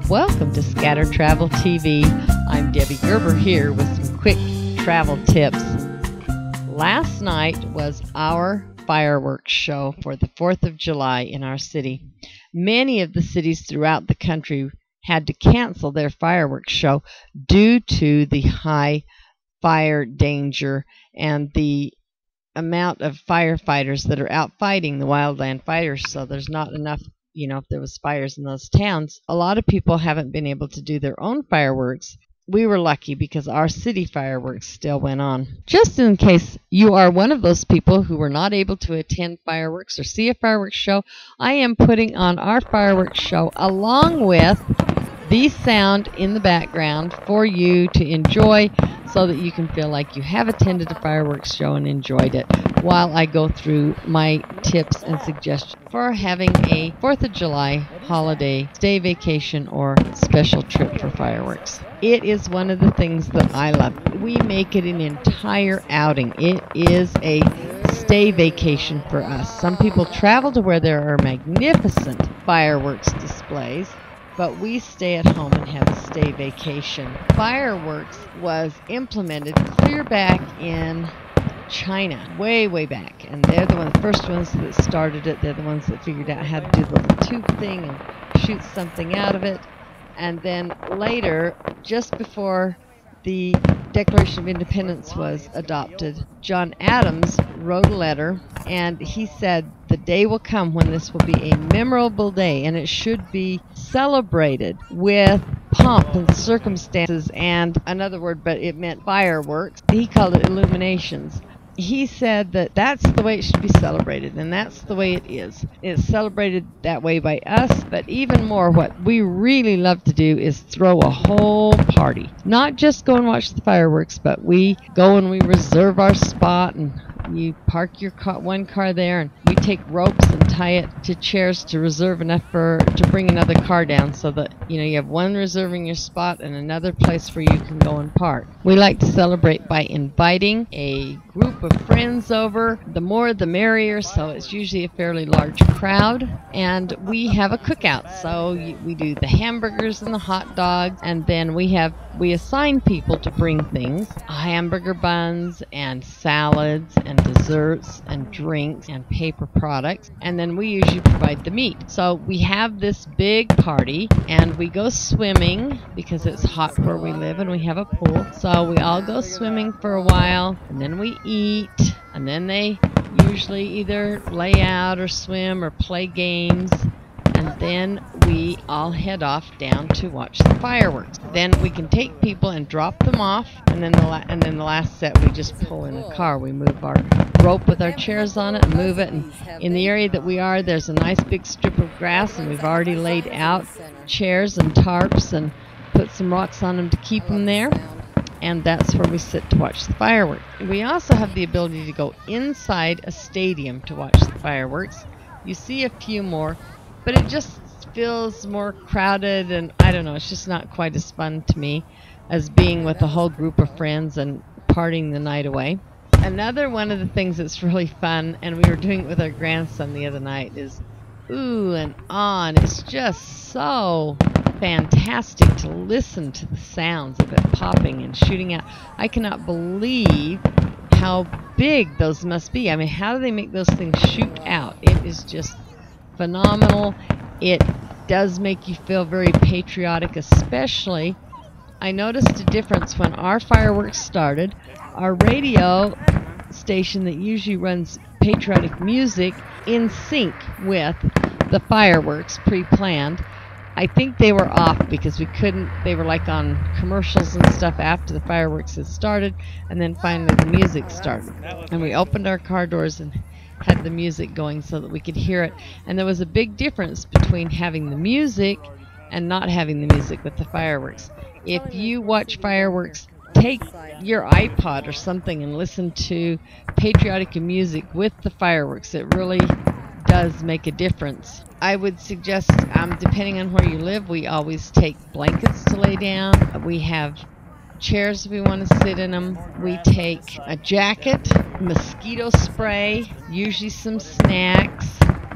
Welcome to Scatter Travel TV. I'm Debbie Gerber here with some quick travel tips. Last night was our fireworks show for the 4th of July in our city. Many of the cities throughout the country had to cancel their fireworks show due to the high fire danger and the amount of firefighters that are out fighting the wildland fires. So there's not enough, if there was fires in those towns. A lot of people haven't been able to do their own fireworks. We were lucky because our city fireworks still went on. Just in case you are one of those people who were not able to attend fireworks or see a fireworks show, I am putting on our fireworks show along with the sound in the background for you to enjoy so that you can feel like you have attended a fireworks show and enjoyed it while I go through my tips and suggestions for having a 4th of July holiday stay vacation or special trip for fireworks. It is one of the things that I love. We make it an entire outing. It is a stay vacation for us. Some people travel to where there are magnificent fireworks displays, but we stay at home and have a stay vacation. Fireworks was implemented clear back in China, way back, and they're the first ones that started it. They're the ones that figured out how to do the little tube thing and shoot something out of it. And then later, just before the Declaration of Independence was adopted, John Adams wrote a letter, and he said the day will come when this will be a memorable day, and it should be celebrated with pomp and circumstances, and another word, but it meant fireworks. He called it illuminations. He said that that's the way it should be celebrated, and that's the way it is. It's celebrated that way by us, but even more, what we really love to do is throw a whole party. Not just go and watch the fireworks, but we go and we reserve our spot, and you park your one car there, and we take ropes and tie it to chairs to reserve enough to bring another car down, so that you have one reserving your spot and another place where you can go and park. We like to celebrate by inviting a group of friends over. The more the merrier, so it's usually a fairly large crowd, and we have a cookout. So we do the hamburgers and the hot dogs, and then we assign people to bring things: hamburger buns and salads and desserts and drinks and paper products, and then we usually provide the meat. So we have this big party, and we go swimming because it's hot where we live and we have a pool. So we all go swimming for a while, and then we eat, and then they usually either lay out or swim or play games, and then we all head off down to watch the fireworks. Then we can take people and drop them off, and then the last set we just pull in the car. We move our rope with our chairs on it and move it, and in the area that we are, there's a nice big strip of grass, and we've already laid out chairs and tarps and put some rocks on them to keep them there, and that's where we sit to watch the fireworks. We also have the ability to go inside a stadium to watch the fireworks. You see a few more, but it just feels more crowded, and I don't know, it's just not quite as fun to me as being with a whole group of friends and partying the night away. Another one of the things that's really fun, and we were doing it with our grandson the other night, is ooh and ah, and it's just so fantastic to listen to the sounds of it popping and shooting out. I cannot believe how big those must be. I mean, how do they make those things shoot out? It is just phenomenal. It does make you feel very patriotic, especially I noticed a difference when our fireworks started. Our radio station that usually runs patriotic music in sync with the fireworks pre-planned, I think they were off because they were like on commercials and stuff after the fireworks had started, and then finally the music started. And we opened our car doors and had the music going so that we could hear it. And there was a big difference between having the music and not having the music with the fireworks. If you watch fireworks, take your iPod or something and listen to patriotic music with the fireworks. It really does make a difference. I would suggest, depending on where you live, we always take blankets to lay down. We have chairs if we want to sit in them. We take a jacket, mosquito spray, usually some snacks,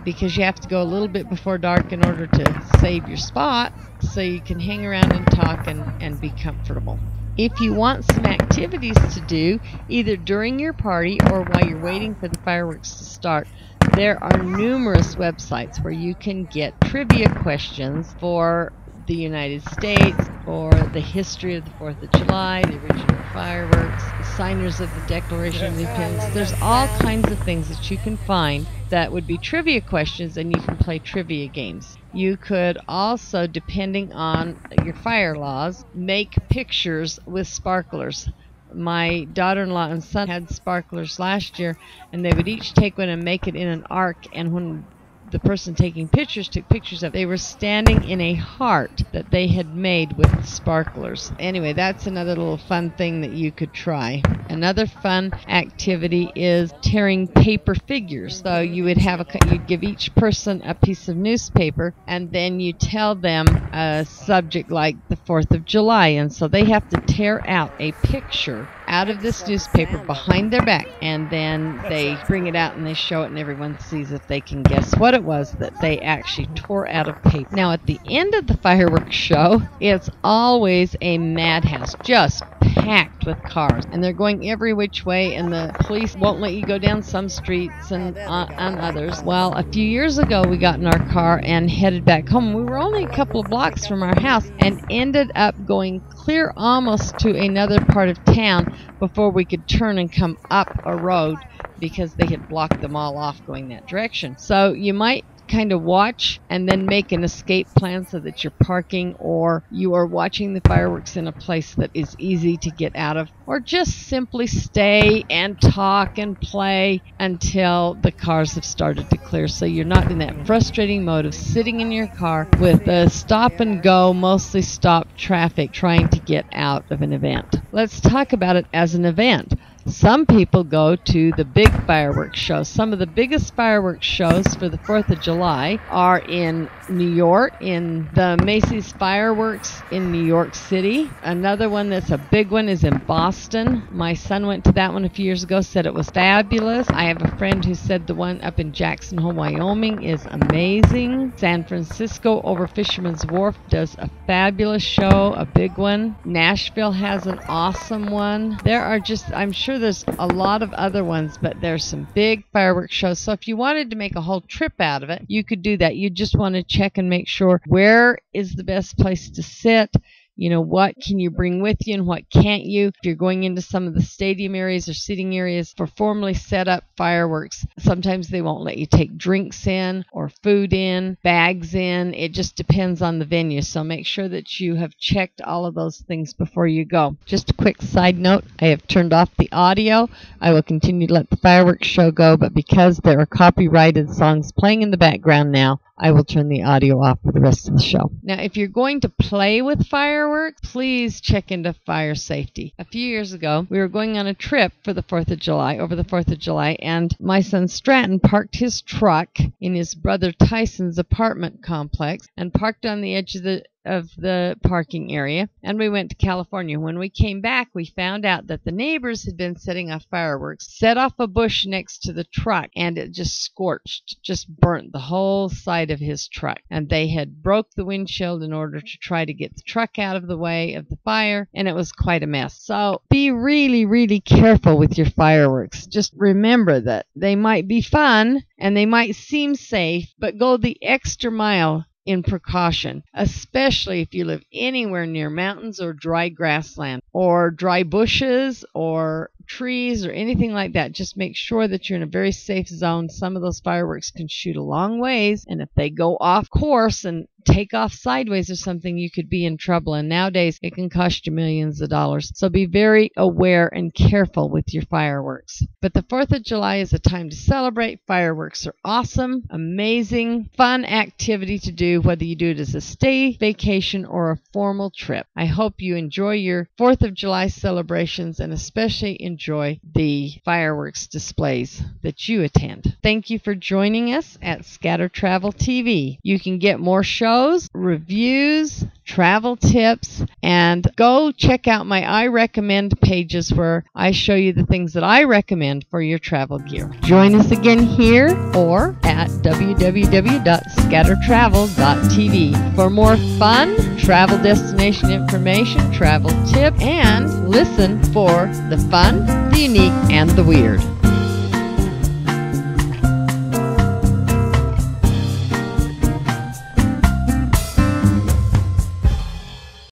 because you have to go a little bit before dark in order to save your spot so you can hang around and talk and be comfortable. If you want some activities to do, either during your party or while you're waiting for the fireworks to start, there are numerous websites where you can get trivia questions for the United States, or the history of the 4th of July, the original fireworks, the signers of the Declaration of Independence. There's all kinds of things that you can find that would be trivia questions, and you can play trivia games. You could also, depending on your fire laws, make pictures with sparklers. My daughter-in-law and son had sparklers last year, and they would each take one and make it in an arc, and when the person taking pictures took pictures of, they were standing in a heart that they had made with sparklers. Anyway, that's another little fun thing that you could try. Another fun activity is tearing paper figures. So you would have you'd give each person a piece of newspaper, and then you tell them a subject like the 4th of July, and so they have to tear out a picture out of this newspaper behind their back, and then they bring it out and they show it, and everyone sees if they can guess what it was that they actually tore out of paper. Now, at the end of the fireworks show, it's always a madhouse, just packed with cars, and they're going every which way, and the police won't let you go down some streets and on others. Well, a few years ago, we got in our car and headed back home. We were only a couple of blocks from our house and ended up going clear almost to another part of town before we could turn and come up a road because they had blocked them all off going that direction. So you might kind of watch and then make an escape plan so that you're parking, or you are watching the fireworks in a place that is easy to get out of, or just simply stay and talk and play until the cars have started to clear, so you're not in that frustrating mode of sitting in your car with the stop and go, mostly stop traffic, trying to get out of an event. Let's talk about it as an event. Some people go to the big fireworks shows. Some of the biggest fireworks shows for the 4th of July are in New York, in the Macy's Fireworks in New York City. Another one that's a big one is in Boston. My son went to that one a few years ago, said it was fabulous. I have a friend who said the one up in Jackson Hole, Wyoming is amazing. San Francisco over Fisherman's Wharf does a fabulous show, a big one. Nashville has an awesome one. There are just, I'm sure there's a lot of other ones, but there's some big fireworks shows. So if you wanted to make a whole trip out of it, you could do that. You just want to check and make sure where is the best place to sit. You know, what can you bring with you and what can't you? If you're going into some of the stadium areas or seating areas for formally set up fireworks, sometimes they won't let you take drinks in or food in, bags in. It just depends on the venue. So make sure that you have checked all of those things before you go. Just a quick side note, I have turned off the audio. I will continue to let the fireworks show go, but because there are copyrighted songs playing in the background now, I will turn the audio off for the rest of the show. Now, if you're going to play with fireworks, please check into fire safety. A few years ago, we were going on a trip for the 4th of July, over the 4th of July, and my son Stratton parked his truck in his brother Tyson's apartment complex and parked on the edge of the parking area, and we went to California. When we came back, we found out that the neighbors had been setting off fireworks, set off a bush next to the truck, and it just scorched, just burnt the whole side of his truck. And they had broke the windshield in order to try to get the truck out of the way of the fire, and it was quite a mess. So be really, really careful with your fireworks. Just remember that they might be fun and they might seem safe, but go the extra mile in precaution, especially if you live anywhere near mountains or dry grassland or dry bushes or trees or anything like that. Just make sure that you're in a very safe zone. Some of those fireworks can shoot a long ways, and if they go off course and take off sideways or something, you could be in trouble. And nowadays, it can cost you millions of dollars. So be very aware and careful with your fireworks. But the 4th of July is a time to celebrate. Fireworks are awesome, amazing, fun activity to do, whether you do it as a stay, vacation, or a formal trip. I hope you enjoy your 4th of July celebrations and especially enjoy the fireworks displays that you attend. Thank you for joining us at Scatter Travel TV. You can get more shows, reviews, travel tips, and go check out my I Recommend pages where I show you the things that I recommend for your travel gear. Join us again here or at www.scattertravel.tv for more fun, travel destination information, travel tips, and listen for the fun, the unique, and the weird.